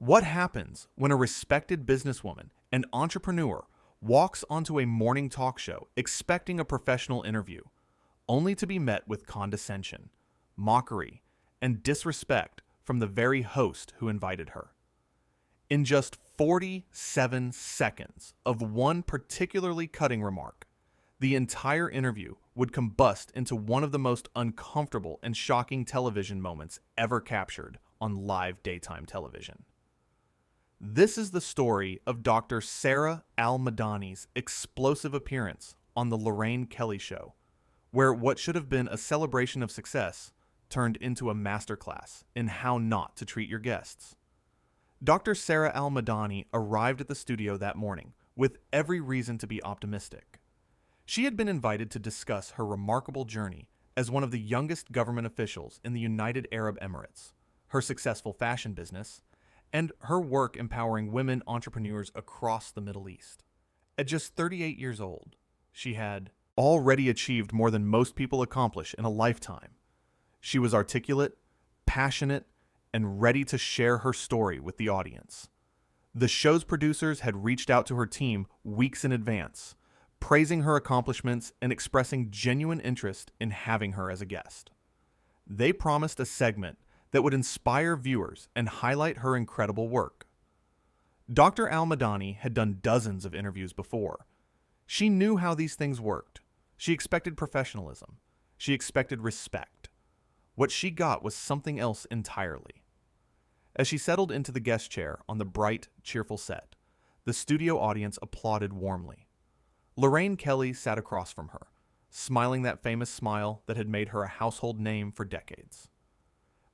What happens when a respected businesswoman and entrepreneur walks onto a morning talk show expecting a professional interview, only to be met with condescension, mockery, and disrespect from the very host who invited her? In just 47 seconds of one particularly cutting remark, the entire interview would combust into one of the most uncomfortable and shocking television moments ever captured on live daytime television. This is the story of Dr. Sara Al Madani's explosive appearance on the Lorraine Kelly Show, where what should have been a celebration of success turned into a masterclass in how not to treat your guests. Dr. Sara Al Madani arrived at the studio that morning with every reason to be optimistic. She had been invited to discuss her remarkable journey as one of the youngest government officials in the United Arab Emirates, her successful fashion business, and her work empowering women entrepreneurs across the Middle East. At just 38 years old, she had already achieved more than most people accomplish in a lifetime. She was articulate, passionate, and ready to share her story with the audience. The show's producers had reached out to her team weeks in advance, praising her accomplishments and expressing genuine interest in having her as a guest. They promised a segment that would inspire viewers and highlight her incredible work. Dr. Al Madani had done dozens of interviews before. She knew how these things worked. She expected professionalism. She expected respect. What she got was something else entirely. As she settled into the guest chair on the bright, cheerful set, the studio audience applauded warmly. Lorraine Kelly sat across from her, smiling that famous smile that had made her a household name for decades.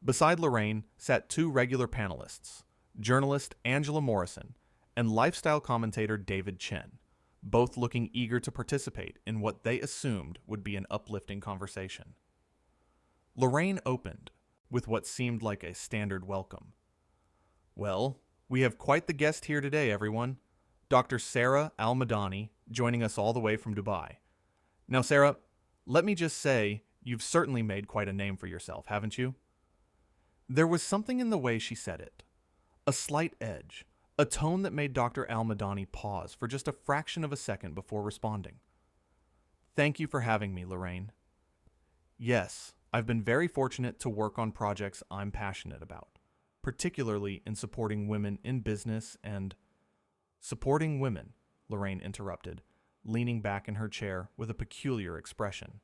Beside Lorraine sat two regular panelists, journalist Angela Morrison and lifestyle commentator David Chen, both looking eager to participate in what they assumed would be an uplifting conversation. Lorraine opened with what seemed like a standard welcome. "Well, we have quite the guest here today, everyone. Dr. Sara Al Madani, joining us all the way from Dubai. Now, Sara, let me just say, you've certainly made quite a name for yourself, haven't you?" There was something in the way she said it, a slight edge, a tone that made Dr. Al Madani pause for just a fraction of a second before responding. "Thank you for having me, Lorraine. Yes, I've been very fortunate to work on projects I'm passionate about, particularly in supporting women in business and—" "Supporting women," Lorraine interrupted, leaning back in her chair with a peculiar expression.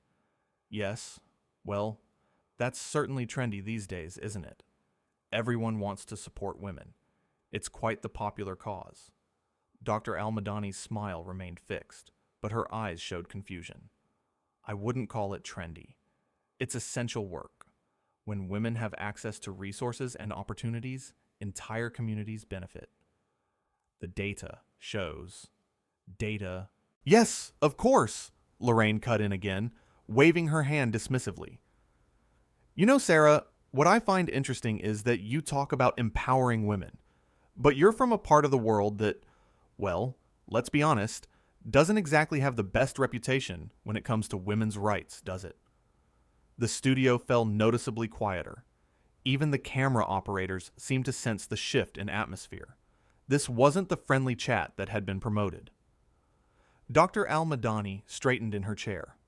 "Yes, well, that's certainly trendy these days, isn't it? Everyone wants to support women. It's quite the popular cause." Dr. Al Madani's smile remained fixed, but her eyes showed confusion. "I wouldn't call it trendy. It's essential work. When women have access to resources and opportunities, entire communities benefit. The data shows. Data—" "Yes, of course," Lorraine cut in again, waving her hand dismissively. "You know, Sara, what I find interesting is that you talk about empowering women, but you're from a part of the world that, well, let's be honest, doesn't exactly have the best reputation when it comes to women's rights, does it?" The studio fell noticeably quieter. Even the camera operators seemed to sense the shift in atmosphere. This wasn't the friendly chat that had been promoted. Dr. Al Madani straightened in her chair.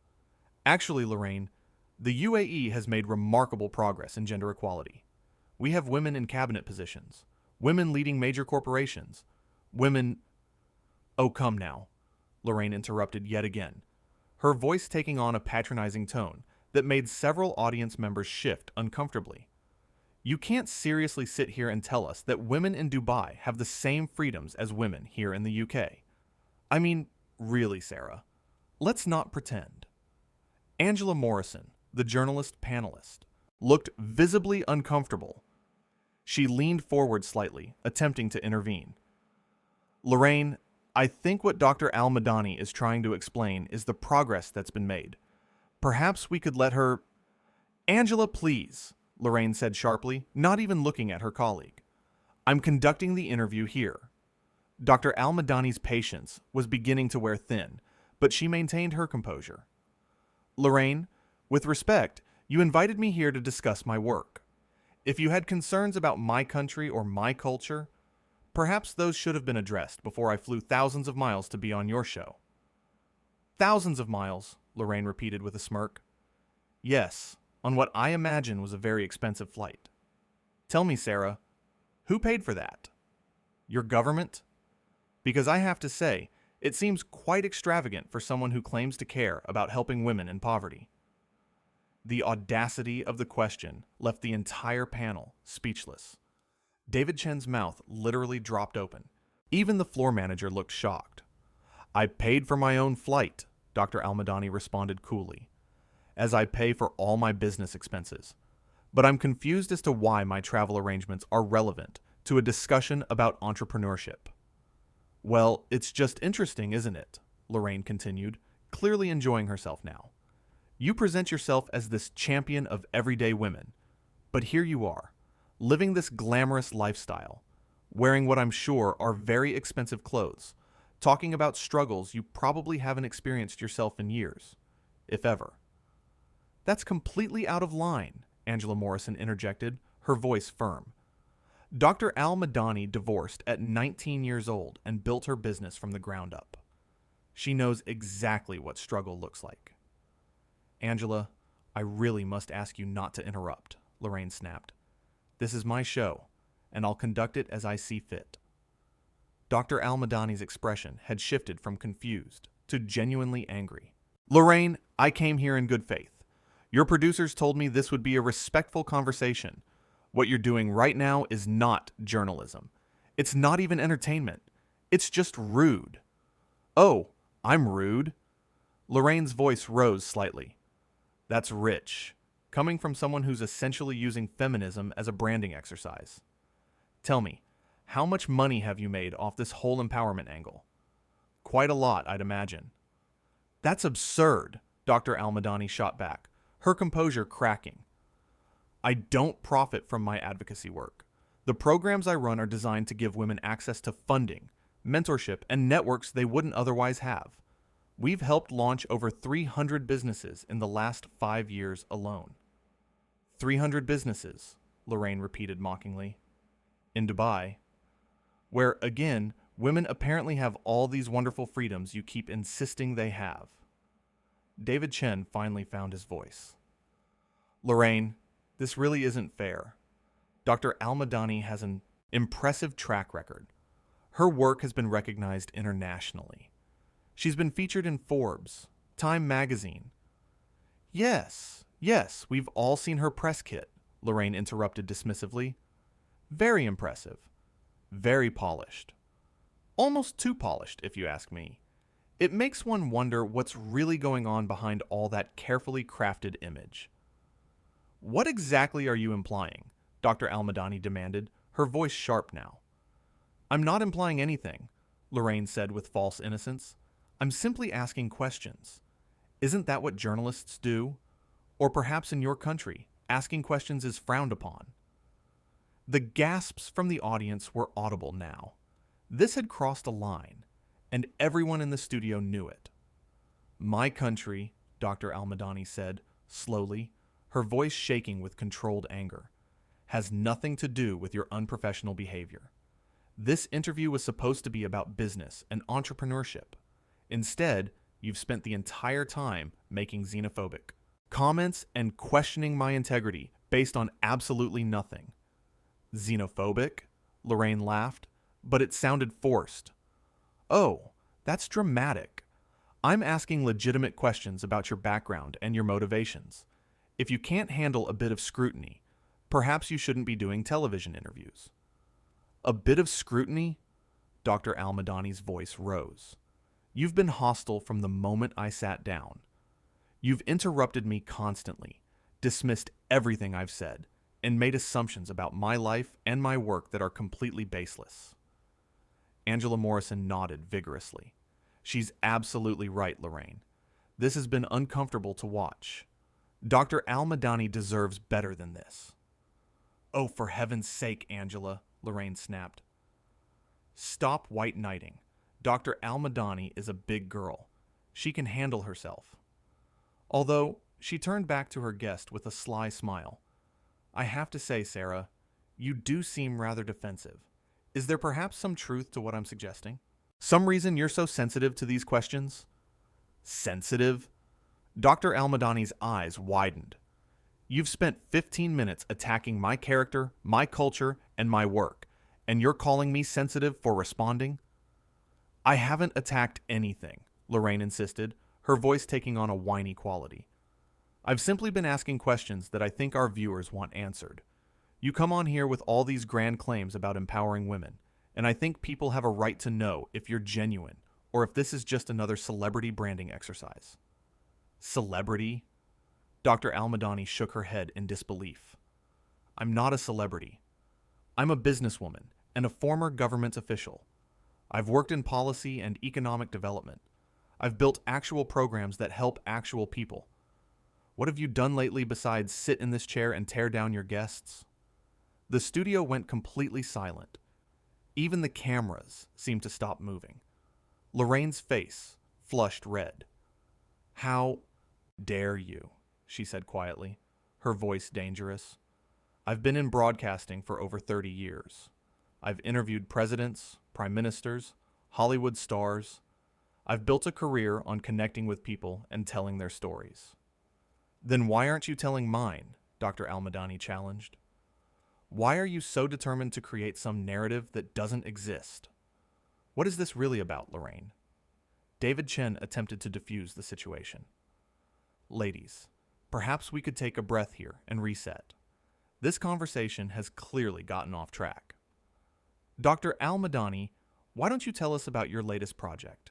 "Actually, Lorraine, the UAE has made remarkable progress in gender equality. We have women in cabinet positions, women leading major corporations, women—" "Oh, come now," Lorraine interrupted yet again, her voice taking on a patronizing tone that made several audience members shift uncomfortably. "You can't seriously sit here and tell us that women in Dubai have the same freedoms as women here in the UK. I mean, really, Sara, let's not pretend." Angela Morrison, the journalist panelist, looked visibly uncomfortable. She leaned forward slightly, attempting to intervene. "Lorraine, I think what Dr. Al Madani is trying to explain is the progress that's been made. Perhaps we could let her—" "Angela, please," Lorraine said sharply, not even looking at her colleague. "I'm conducting the interview here." Dr. Al Madani's patience was beginning to wear thin, but she maintained her composure. "Lorraine, with respect, you invited me here to discuss my work. If you had concerns about my country or my culture, Perhaps those should have been addressed before I flew thousands of miles to be on your show. Thousands of miles, Lorraine repeated with a smirk. Yes, on what I imagine was a very expensive flight. Tell me, Sara, who paid for that? Your government? Because I have to say, it seems quite extravagant for someone who claims to care about helping women in poverty. The audacity of the question left the entire panel speechless. David Chen's mouth literally dropped open. Even the floor manager looked shocked. I paid for my own flight, Dr. Al Madani responded coolly, as I pay for all my business expenses. But I'm confused as to why my travel arrangements are relevant to a discussion about entrepreneurship. Well, it's just interesting, isn't it? Lorraine continued, clearly enjoying herself now. You present yourself as this champion of everyday women, but here you are, living this glamorous lifestyle, wearing what I'm sure are very expensive clothes, talking about struggles you probably haven't experienced yourself in years, if ever. That's completely out of line, Angela Morrison interjected, her voice firm. Dr. Al Madani divorced at 19 years old and built her business from the ground up. She knows exactly what struggle looks like. Angela, I really must ask you not to interrupt, Lorraine snapped. This is my show, and I'll conduct it as I see fit. Dr. Al Madani's expression had shifted from confused to genuinely angry. Lorraine, I came here in good faith. Your producers told me this would be a respectful conversation. What you're doing right now is not journalism. It's not even entertainment. It's just rude. Oh, I'm rude? Lorraine's voice rose slightly. That's rich, coming from someone who's essentially using feminism as a branding exercise. Tell me, how much money have you made off this whole empowerment angle? Quite a lot, I'd imagine. That's absurd, Dr. Al Madani shot back, her composure cracking. I don't profit from my advocacy work. The programs I run are designed to give women access to funding, mentorship, and networks they wouldn't otherwise have. We've helped launch over 300 businesses in the last 5 years alone. 300 businesses, Lorraine repeated mockingly. In Dubai, where, again, women apparently have all these wonderful freedoms you keep insisting they have. David Chen finally found his voice. Lorraine, this really isn't fair. Dr. Al Madani has an impressive track record. Her work has been recognized internationally. She's been featured in Forbes, Time magazine. Yes, we've all seen her press kit, Lorraine interrupted dismissively. Very impressive. Very polished. Almost too polished, if you ask me. It makes one wonder what's really going on behind all that carefully crafted image. What exactly are you implying? Dr. Al Madani demanded, her voice sharp now. I'm not implying anything, Lorraine said with false innocence. I'm simply asking questions. Isn't that what journalists do? Or perhaps in your country, asking questions is frowned upon. The gasps from the audience were audible now. This had crossed a line, and everyone in the studio knew it. My country, Dr. Al Madani said, slowly, her voice shaking with controlled anger, has nothing to do with your unprofessional behavior. This interview was supposed to be about business and entrepreneurship. Instead, you've spent the entire time making xenophobic comments and questioning my integrity based on absolutely nothing. Xenophobic? Lorraine laughed, but it sounded forced. Oh, that's dramatic. I'm asking legitimate questions about your background and your motivations. If you can't handle a bit of scrutiny, perhaps you shouldn't be doing television interviews. A bit of scrutiny? Dr. Al Madani's voice rose. You've been hostile from the moment I sat down. You've interrupted me constantly, dismissed everything I've said, and made assumptions about my life and my work that are completely baseless. Angela Morrison nodded vigorously. She's absolutely right, Lorraine. This has been uncomfortable to watch. Dr. Al Madani deserves better than this. Oh, for heaven's sake, Angela, Lorraine snapped. Stop white knighting. Dr. Al Madani is a big girl. She can handle herself. Although, she turned back to her guest with a sly smile. I have to say, Sara, you do seem rather defensive. Is there perhaps some truth to what I'm suggesting? Some reason you're so sensitive to these questions? Sensitive? Dr. Al Madani's eyes widened. You've spent 15 minutes attacking my character, my culture, and my work, and you're calling me sensitive for responding? I haven't attacked anything, Lorraine insisted, her voice taking on a whiny quality. I've simply been asking questions that I think our viewers want answered. You come on here with all these grand claims about empowering women, and I think people have a right to know if you're genuine or if this is just another celebrity branding exercise. Celebrity? Dr. Al Madani shook her head in disbelief. I'm not a celebrity. I'm a businesswoman and a former government official. I've worked in policy and economic development. I've built actual programs that help actual people. What have you done lately besides sit in this chair and tear down your guests? The studio went completely silent. Even the cameras seemed to stop moving. Lorraine's face flushed red. How dare you? She said quietly, her voice dangerous. I've been in broadcasting for over 30 years. I've interviewed presidents, prime ministers, Hollywood stars. I've built a career on connecting with people and telling their stories. Then why aren't you telling mine? Dr. Al Madani challenged. Why are you so determined to create some narrative that doesn't exist? What is this really about, Lorraine? David Chen attempted to diffuse the situation. Ladies, perhaps we could take a breath here and reset. This conversation has clearly gotten off track. Dr. Al Madani, why don't you tell us about your latest project?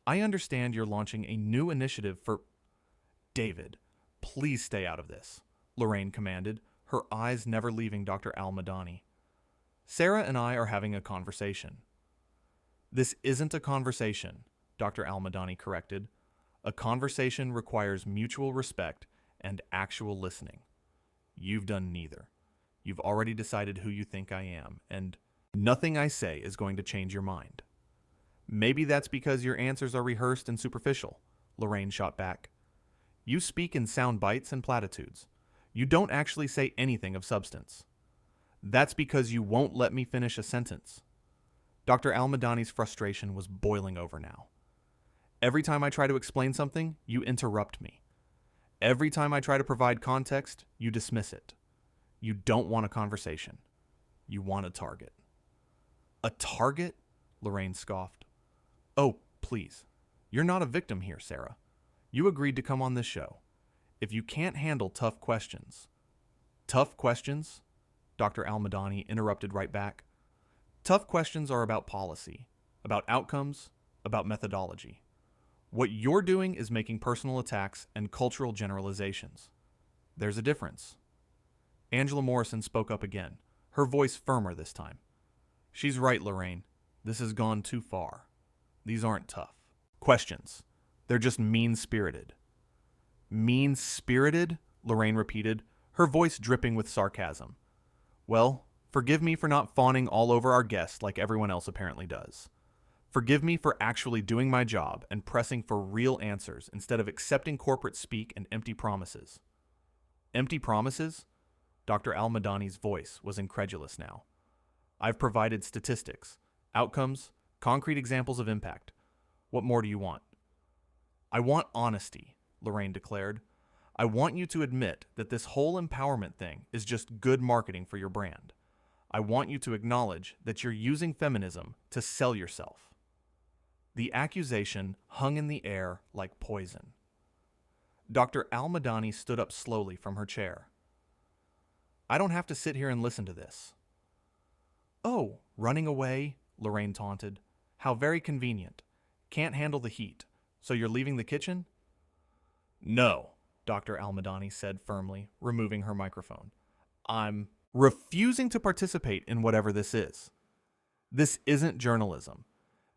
I understand you're launching a new initiative for... David, please stay out of this, Lorraine commanded, her eyes never leaving Dr. Al Madani. Sara and I are having a conversation. This isn't a conversation, Dr. Al Madani corrected. A conversation requires mutual respect and actual listening. You've done neither. You've already decided who you think I am, and nothing I say is going to change your mind. Maybe that's because your answers are rehearsed and superficial, Lorraine shot back. You speak in sound bites and platitudes. You don't actually say anything of substance. That's because you won't let me finish a sentence. Dr. Al Madani's frustration was boiling over now. Every time I try to explain something, you interrupt me. Every time I try to provide context, you dismiss it. You don't want a conversation. You want a target. A target? Lorraine scoffed. Oh, please. You're not a victim here, Sara. You agreed to come on this show. If you can't handle tough questions... Tough questions? Dr. Al Madani interrupted right back. Tough questions are about policy, about outcomes, about methodology. What you're doing is making personal attacks and cultural generalizations. There's a difference. Angela Morrison spoke up again, her voice firmer this time. She's right, Lorraine. This has gone too far. These aren't tough questions. They're just mean-spirited. Mean-spirited? Lorraine repeated, her voice dripping with sarcasm. Well, forgive me for not fawning all over our guests like everyone else apparently does. Forgive me for actually doing my job and pressing for real answers instead of accepting corporate speak and empty promises. Empty promises? Dr. Al Madani's voice was incredulous now. I've provided statistics, outcomes, concrete examples of impact. What more do you want? I want honesty, Lorraine declared. I want you to admit that this whole empowerment thing is just good marketing for your brand. I want you to acknowledge that you're using feminism to sell yourself. The accusation hung in the air like poison. Dr. Al Madani stood up slowly from her chair. I don't have to sit here and listen to this. Oh, running away, Lorraine taunted. How very convenient. Can't handle the heat. So you're leaving the kitchen? No, Dr. Al Madani said firmly, removing her microphone. I'm refusing to participate in whatever this is. This isn't journalism.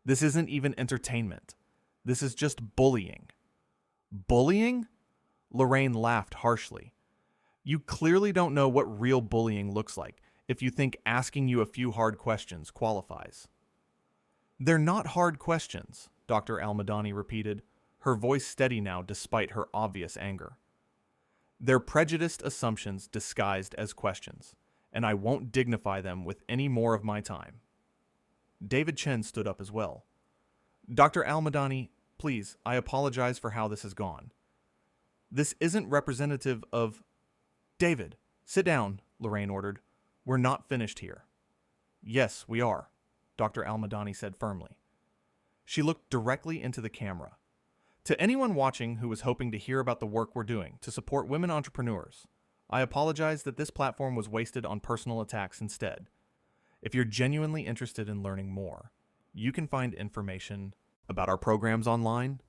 This isn't even entertainment. This is just bullying. Bullying? Lorraine laughed harshly. You clearly don't know what real bullying looks like if you think asking you a few hard questions qualifies. They're not hard questions, Dr. Al Madani repeated, her voice steady now despite her obvious anger. They're prejudiced assumptions disguised as questions, and I won't dignify them with any more of my time. David Chen stood up as well. Dr. Al Madani, please, I apologize for how this has gone. This isn't representative of... David, sit down, Lorraine ordered. We're not finished here. Yes, we are, Dr. Al Madani said firmly. She looked directly into the camera. To anyone watching who was hoping to hear about the work we're doing to support women entrepreneurs, I apologize that this platform was wasted on personal attacks instead. If you're genuinely interested in learning more, you can find information about our programs online.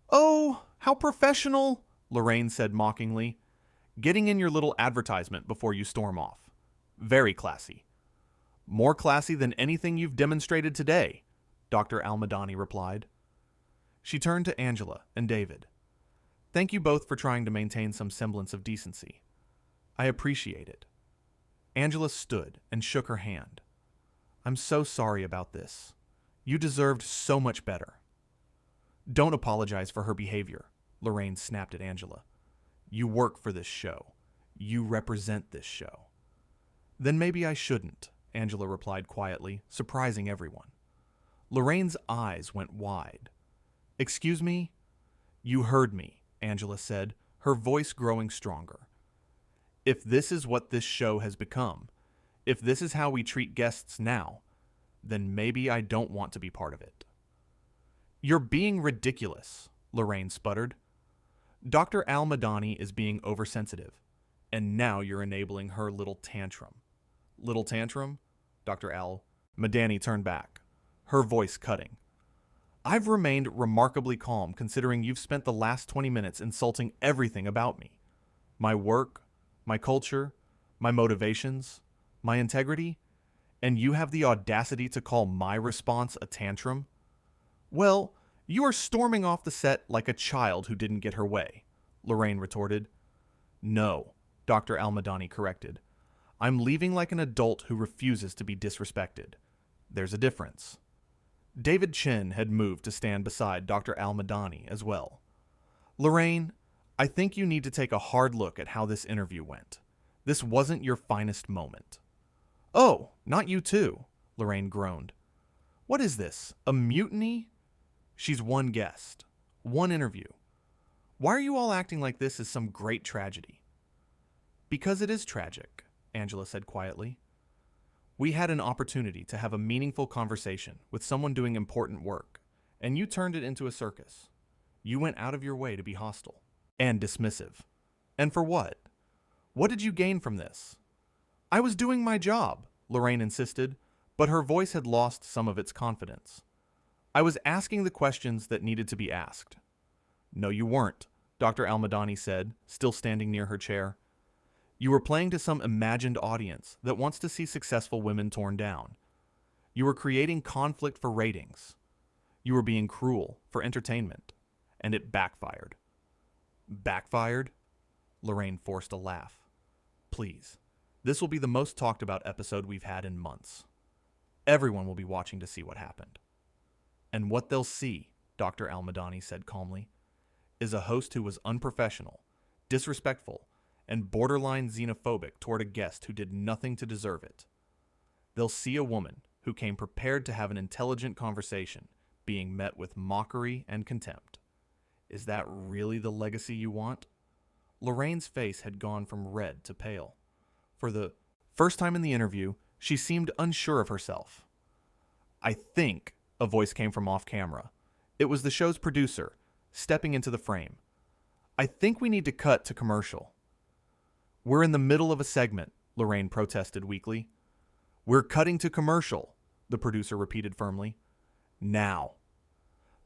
Oh, how professional, Lorraine said mockingly, getting in your little advertisement before you storm off. Very classy. More classy than anything you've demonstrated today, Dr. Al Madani replied. She turned to Angela and David. Thank you both for trying to maintain some semblance of decency. I appreciate it. Angela stood and shook her hand. I'm so sorry about this. You deserved so much better. Don't apologize for her behavior, Lorraine snapped at Angela. You work for this show. You represent this show. Then maybe I shouldn't, Angela replied quietly, surprising everyone. Lorraine's eyes went wide. Excuse me? You heard me, Angela said, her voice growing stronger. If this is what this show has become, if this is how we treat guests now, then maybe I don't want to be part of it. You're being ridiculous, Lorraine sputtered. Dr. Al Madani is being oversensitive, and now you're enabling her little tantrum. Little tantrum? Dr. Al Madani turned back, her voice cutting. I've remained remarkably calm considering you've spent the last 20 minutes insulting everything about me. My work, my culture, my motivations, my integrity, and you have the audacity to call my response a tantrum? Well, you are storming off the set like a child who didn't get her way, Lorraine retorted. No, Dr. Al Madani corrected. I'm leaving like an adult who refuses to be disrespected. There's a difference. David Chen had moved to stand beside Dr. Al Madani as well. Lorraine, I think you need to take a hard look at how this interview went. This wasn't your finest moment. Oh, not you too, Lorraine groaned. What is this, a mutiny? She's one guest, one interview. Why are you all acting like this is some great tragedy? Because it is tragic, Angela said quietly. We had an opportunity to have a meaningful conversation with someone doing important work, and you turned it into a circus. You went out of your way to be hostile and dismissive. And for what? What did you gain from this? I was doing my job, Lorraine insisted, but her voice had lost some of its confidence. I was asking the questions that needed to be asked. No, you weren't, Dr. Al Madani said, still standing near her chair. You were playing to some imagined audience that wants to see successful women torn down. You were creating conflict for ratings. You were being cruel for entertainment, and it backfired. Backfired? Lorraine forced a laugh. Please, this will be the most talked about episode we've had in months. Everyone will be watching to see what happened. And what they'll see, Dr. Al Madani said calmly, is a host who was unprofessional, disrespectful, and borderline xenophobic toward a guest who did nothing to deserve it. They'll see a woman who came prepared to have an intelligent conversation being met with mockery and contempt. Is that really the legacy you want? Lorraine's face had gone from red to pale. For the first time in the interview, she seemed unsure of herself. I think, a voice came from off camera. It was the show's producer, stepping into the frame. I think we need to cut to commercial. We're in the middle of a segment, Lorraine protested weakly. We're cutting to commercial, the producer repeated firmly. Now.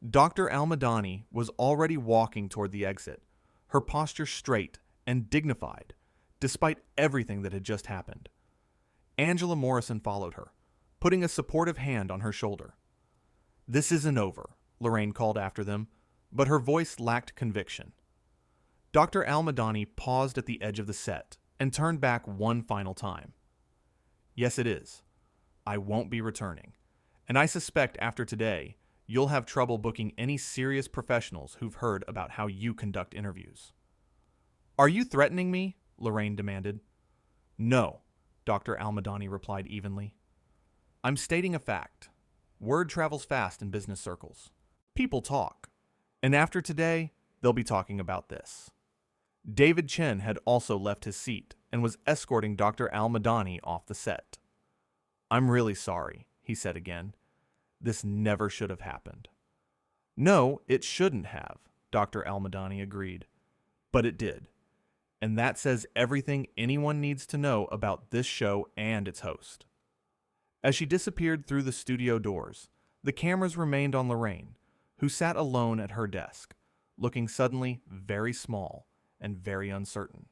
Dr. Al Madani was already walking toward the exit, her posture straight and dignified, despite everything that had just happened. Angela Morrison followed her, putting a supportive hand on her shoulder. This isn't over, Lorraine called after them, but her voice lacked conviction. Dr. Al Madani paused at the edge of the set and turned back one final time. Yes, it is. I won't be returning, and I suspect after today, you'll have trouble booking any serious professionals who've heard about how you conduct interviews. Are you threatening me? Lorraine demanded. No, Dr. Al Madani replied evenly. I'm stating a fact. Word travels fast in business circles. People talk. And after today, they'll be talking about this. David Chen had also left his seat and was escorting Dr. Al Madani off the set. "I'm really sorry," he said again. "This never should have happened." "No, it shouldn't have," Dr. Al Madani agreed. "But it did. And that says everything anyone needs to know about this show and its host." As she disappeared through the studio doors, the cameras remained on Lorraine, who sat alone at her desk, looking suddenly very small and very uncertain.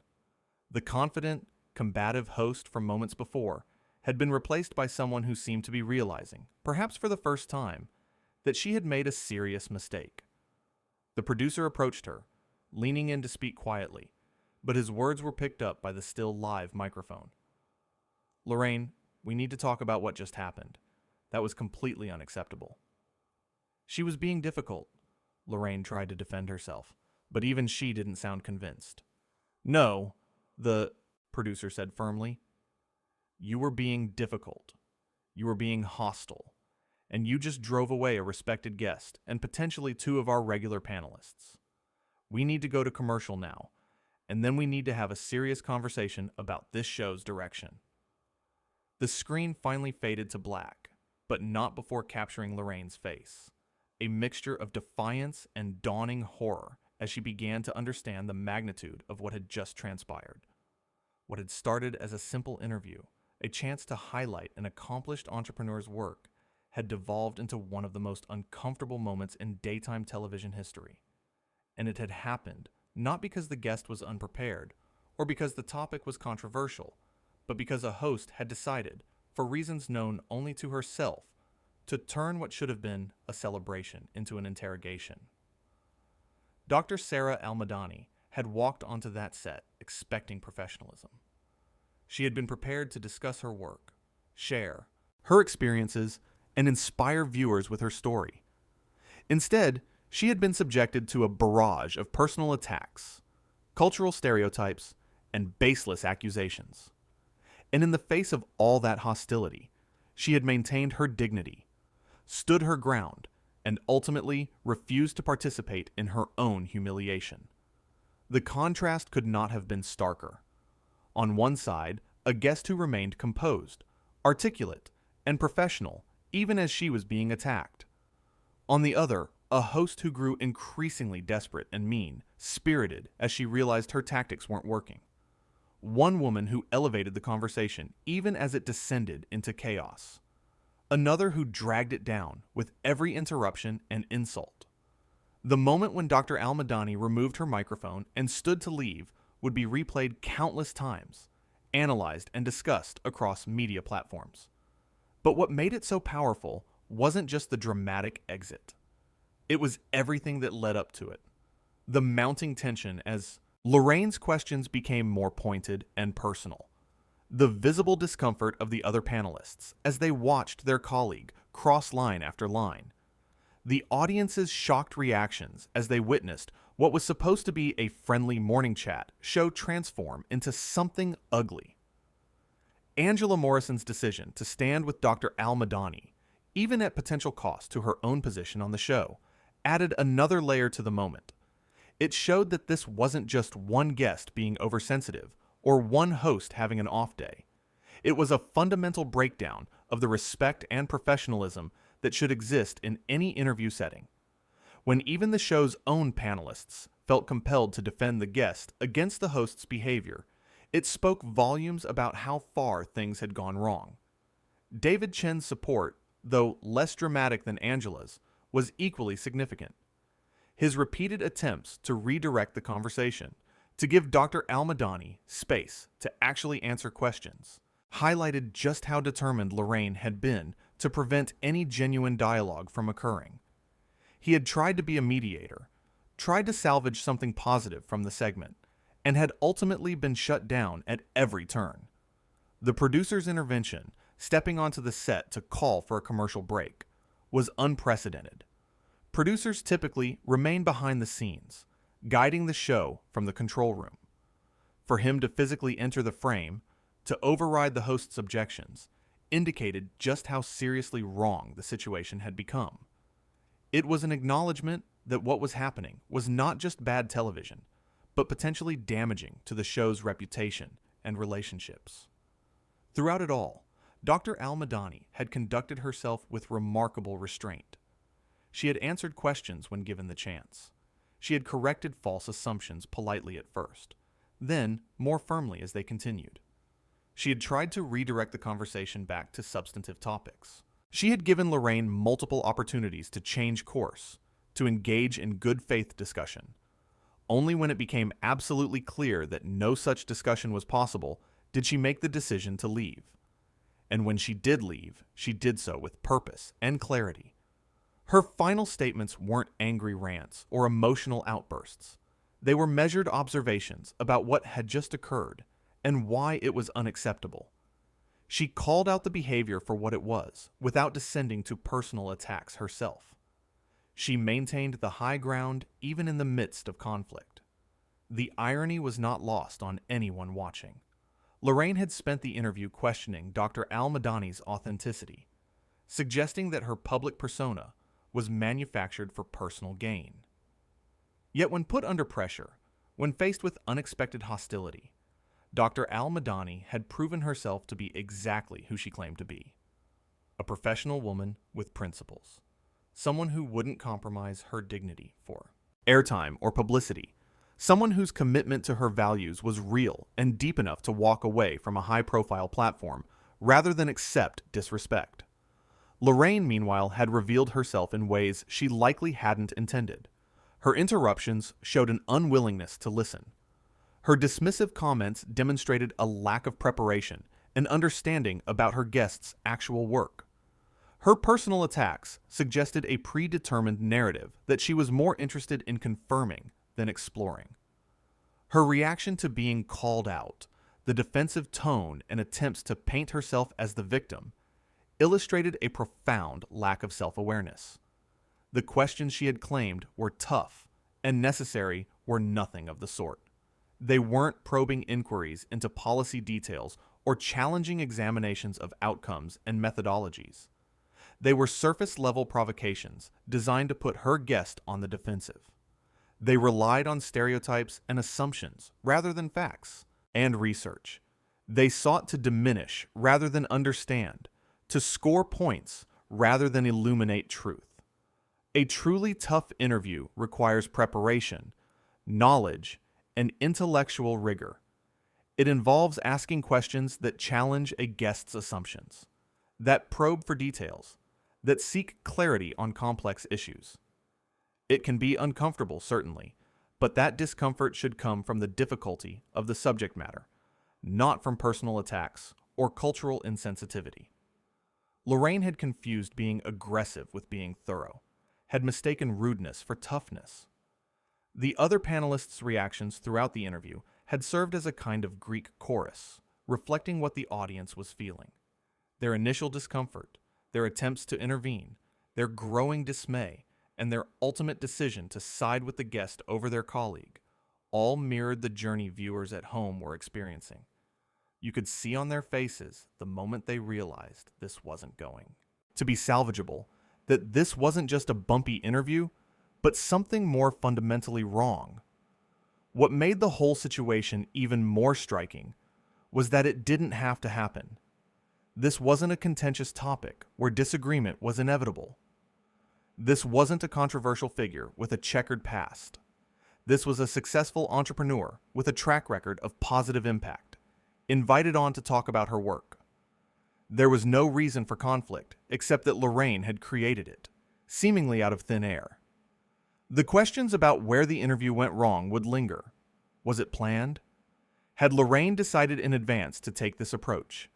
The confident, combative host from moments before had been replaced by someone who seemed to be realizing, perhaps for the first time, that she had made a serious mistake. The producer approached her, leaning in to speak quietly, but his words were picked up by the still live microphone. "Lorraine, we need to talk about what just happened. That was completely unacceptable." She was being difficult. Lorraine tried to defend herself, but even she didn't sound convinced. "No," the producer said firmly. "You were being difficult. You were being hostile. And you just drove away a respected guest and potentially two of our regular panelists. We need to go to commercial now, and then we need to have a serious conversation about this show's direction." The screen finally faded to black, but not before capturing Lorraine's face, a mixture of defiance and dawning horror as she began to understand the magnitude of what had just transpired. What had started as a simple interview, a chance to highlight an accomplished entrepreneur's work, had devolved into one of the most uncomfortable moments in daytime television history. And it had happened not because the guest was unprepared or because the topic was controversial, but because a host had decided, for reasons known only to herself, to turn what should have been a celebration into an interrogation. Dr. Sara Al Madani had walked onto that set expecting professionalism. She had been prepared to discuss her work, share her experiences, and inspire viewers with her story. Instead, she had been subjected to a barrage of personal attacks, cultural stereotypes, and baseless accusations. And in the face of all that hostility, she had maintained her dignity, stood her ground, and ultimately refused to participate in her own humiliation. The contrast could not have been starker. On one side, a guest who remained composed, articulate, and professional even as she was being attacked. On the other, a host who grew increasingly desperate and mean-spirited as she realized her tactics weren't working. One woman who elevated the conversation even as it descended into chaos. Another who dragged it down with every interruption and insult. The moment when Dr. Al Madani removed her microphone and stood to leave would be replayed countless times, analyzed and discussed across media platforms. But what made it so powerful wasn't just the dramatic exit. It was everything that led up to it. The mounting tension as Lorraine's questions became more pointed and personal. The visible discomfort of the other panelists as they watched their colleague cross line after line. The audience's shocked reactions as they witnessed what was supposed to be a friendly morning chat show transform into something ugly. Angela Morrison's decision to stand with Dr. Al Madani, even at potential cost to her own position on the show, added another layer to the moment. It showed that this wasn't just one guest being oversensitive or one host having an off day. It was a fundamental breakdown of the respect and professionalism that should exist in any interview setting. When even the show's own panelists felt compelled to defend the guest against the host's behavior, it spoke volumes about how far things had gone wrong. David Chen's support, though less dramatic than Angela's, was equally significant. His repeated attempts to redirect the conversation, to give Dr. Al Madani space to actually answer questions, highlighted just how determined Lorraine had been to prevent any genuine dialogue from occurring. He had tried to be a mediator, tried to salvage something positive from the segment, and had ultimately been shut down at every turn. The producer's intervention, stepping onto the set to call for a commercial break, was unprecedented. Producers typically remain behind the scenes, guiding the show from the control room. For him to physically enter the frame, to override the host's objections, indicated just how seriously wrong the situation had become. It was an acknowledgement that what was happening was not just bad television, but potentially damaging to the show's reputation and relationships. Throughout it all, Dr. Al Madani had conducted herself with remarkable restraint. She had answered questions when given the chance. She had corrected false assumptions politely at first, then more firmly as they continued. She had tried to redirect the conversation back to substantive topics. She had given Lorraine multiple opportunities to change course, to engage in good faith discussion. Only when it became absolutely clear that no such discussion was possible did she make the decision to leave. And when she did leave, she did so with purpose and clarity. Her final statements weren't angry rants or emotional outbursts. They were measured observations about what had just occurred and why it was unacceptable. She called out the behavior for what it was, without descending to personal attacks herself. She maintained the high ground even in the midst of conflict. The irony was not lost on anyone watching. Lorraine had spent the interview questioning Dr. Al Madani's authenticity, suggesting that her public persona was manufactured for personal gain. Yet when put under pressure, when faced with unexpected hostility, Dr. Al Madani had proven herself to be exactly who she claimed to be. A professional woman with principles. Someone who wouldn't compromise her dignity for airtime or publicity. Someone whose commitment to her values was real and deep enough to walk away from a high-profile platform rather than accept disrespect. Lorraine, meanwhile, had revealed herself in ways she likely hadn't intended. Her interruptions showed an unwillingness to listen. Her dismissive comments demonstrated a lack of preparation and understanding about her guests' actual work. Her personal attacks suggested a predetermined narrative that she was more interested in confirming than exploring. Her reaction to being called out, the defensive tone and attempts to paint herself as the victim, illustrated a profound lack of self-awareness. The questions she had claimed were tough and necessary were nothing of the sort. They weren't probing inquiries into policy details or challenging examinations of outcomes and methodologies. They were surface-level provocations designed to put her guest on the defensive. They relied on stereotypes and assumptions rather than facts and research. They sought to diminish rather than understand, to score points rather than illuminate truth. A truly tough interview requires preparation, knowledge, and intellectual rigor. It involves asking questions that challenge a guest's assumptions, that probe for details, that seek clarity on complex issues. It can be uncomfortable, certainly, but that discomfort should come from the difficulty of the subject matter, not from personal attacks or cultural insensitivity. Lorraine had confused being aggressive with being thorough, had mistaken rudeness for toughness. The other panelists' reactions throughout the interview had served as a kind of Greek chorus, reflecting what the audience was feeling. Their initial discomfort, their attempts to intervene, their growing dismay, and their ultimate decision to side with the guest over their colleague, all mirrored the journey viewers at home were experiencing. You could see on their faces the moment they realized this wasn't going to be salvageable, that this wasn't just a bumpy interview, but something more fundamentally wrong. What made the whole situation even more striking was that it didn't have to happen. This wasn't a contentious topic where disagreement was inevitable. This wasn't a controversial figure with a checkered past. This was a successful entrepreneur with a track record of positive impact, invited on to talk about her work. There was no reason for conflict except that Lorraine had created it, seemingly out of thin air. The questions about where the interview went wrong would linger. Was it planned? Had Lorraine decided in advance to take this approach?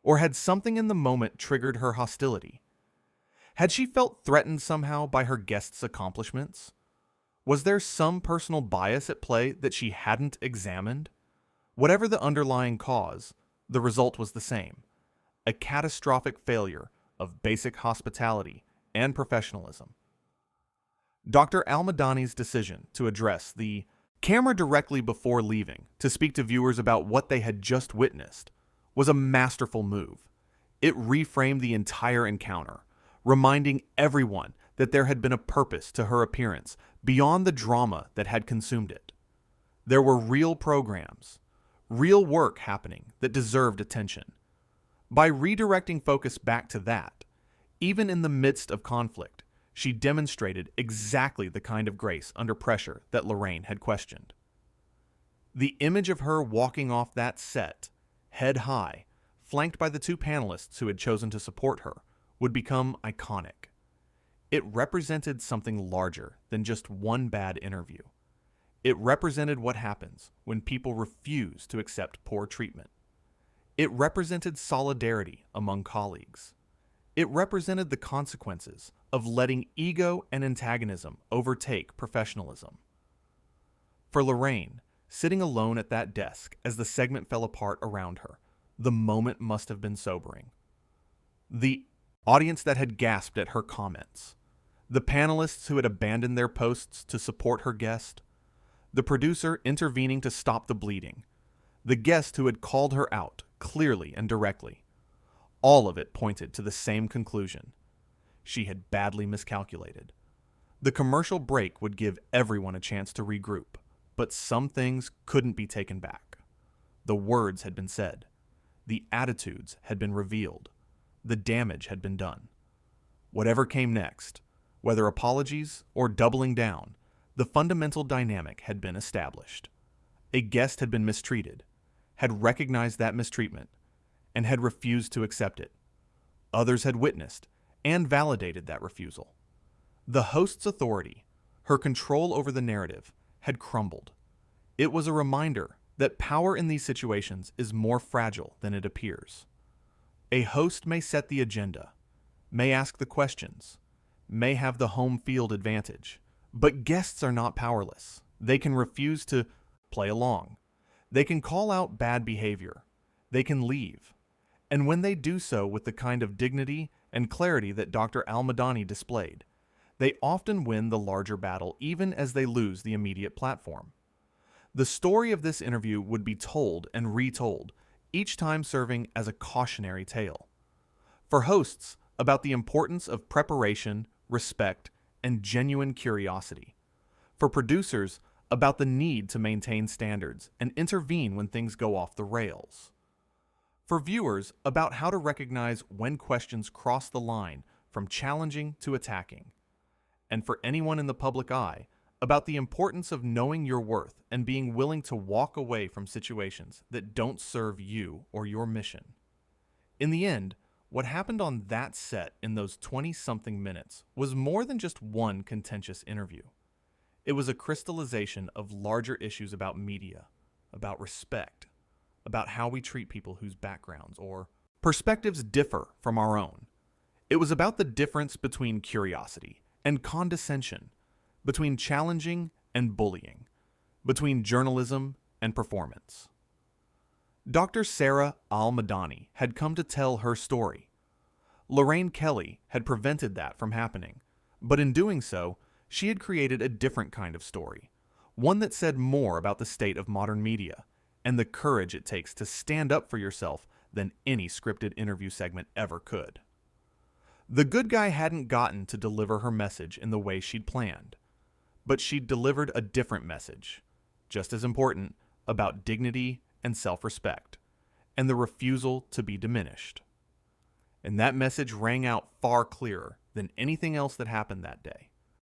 Or had something in the moment triggered her hostility? Had she felt threatened somehow by her guest's accomplishments? Was there some personal bias at play that she hadn't examined? Whatever the underlying cause, the result was the same: a catastrophic failure of basic hospitality and professionalism. Dr. Al Madani's decision to address the camera directly before leaving to speak to viewers about what they had just witnessed was a masterful move. It reframed the entire encounter, reminding everyone that there had been a purpose to her appearance beyond the drama that had consumed it. There were real programs, real work happening that deserved attention. By redirecting focus back to that, even in the midst of conflict, she demonstrated exactly the kind of grace under pressure that Lorraine had questioned. The image of her walking off that set, head high, flanked by the two panelists who had chosen to support her, would become iconic. It represented something larger than just one bad interview. It represented what happens when people refuse to accept poor treatment. It represented solidarity among colleagues. It represented the consequences of letting ego and antagonism overtake professionalism. For Lorraine, sitting alone at that desk as the segment fell apart around her, the moment must have been sobering. The audience that had gasped at her comments, the panelists who had abandoned their posts to support her guest, the producer intervening to stop the bleeding, the guest who had called her out clearly and directly. All of it pointed to the same conclusion. She had badly miscalculated. The commercial break would give everyone a chance to regroup, but some things couldn't be taken back. The words had been said. The attitudes had been revealed. The damage had been done. Whatever came next, whether apologies or doubling down, the fundamental dynamic had been established. A guest had been mistreated, had recognized that mistreatment, and had refused to accept it. Others had witnessed and validated that refusal. The host's authority, her control over the narrative, had crumbled. It was a reminder that power in these situations is more fragile than it appears. A host may set the agenda, may ask the questions, may have the home field advantage, but guests are not powerless. They can refuse to play along. They can call out bad behavior. They can leave. And when they do so with the kind of dignity and clarity that Dr. Al Madani displayed, they often win the larger battle even as they lose the immediate platform. The story of this interview would be told and retold, each time serving as a cautionary tale. For hosts, about the importance of preparation, respect, and genuine curiosity. For producers, about the need to maintain standards and intervene when things go off the rails. For viewers, about how to recognize when questions cross the line from challenging to attacking. And for anyone in the public eye, about the importance of knowing your worth and being willing to walk away from situations that don't serve you or your mission. In the end, what happened on that set in those 20-something minutes was more than just one contentious interview. It was a crystallization of larger issues about media, about respect, about how we treat people whose backgrounds or perspectives differ from our own. It was about the difference between curiosity and condescension, between challenging and bullying, between journalism and performance. Dr. Sara Al Madani had come to tell her story. Lorraine Kelly had prevented that from happening, but in doing so, she had created a different kind of story, one that said more about the state of modern media and the courage it takes to stand up for yourself than any scripted interview segment ever could. The good guy hadn't gotten to deliver her message in the way she'd planned, but she'd delivered a different message, just as important, about dignity and self-respect, and the refusal to be diminished. And that message rang out far clearer than anything else that happened that day.